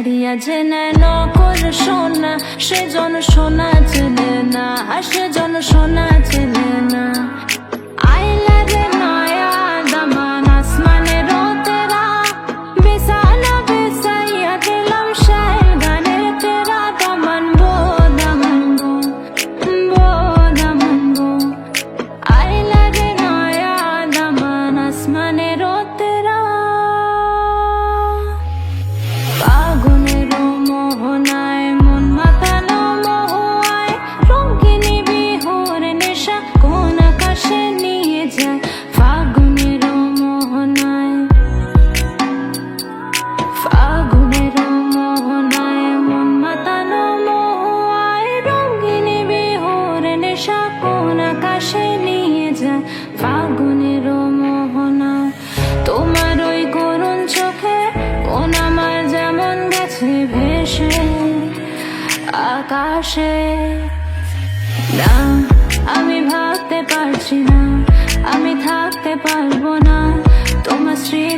ছাড়িয়া যে নেয় নকল সোনা, সেজন সোনা চেনে না, সেজন সোনা চেনে না। আইলা রে নয়া দামান আসমানেরও তেরা, বিছানা বিছাইয়া দিলাম শায়ের গানের তেরা। দামান গো দামান গো, গো দামান গো, আইলা রে নয়া দামান আসমানেরও তেরা। ফাগুনের মোহনায় মন মাতানো মহুয়ায়, রঙিনী বিহুর নেশা কোন আকাশে নিয়ে যায়। ফাগুনের মোহনায়, ফাগুনের মোহনায় মন মাতানো মহুয়ায়, রঙিনী বিহুর নেশা কোন আকাশে নিয়ে যায়। ফাগুনের মোহনায় তোমার ওই করুণ চোখে কোন আমার যেমন গেছে ভেসে আকাশে। না আমি ভাবতে পারছি না, আমি থাকতে পারবো না তোমার স্মৃতি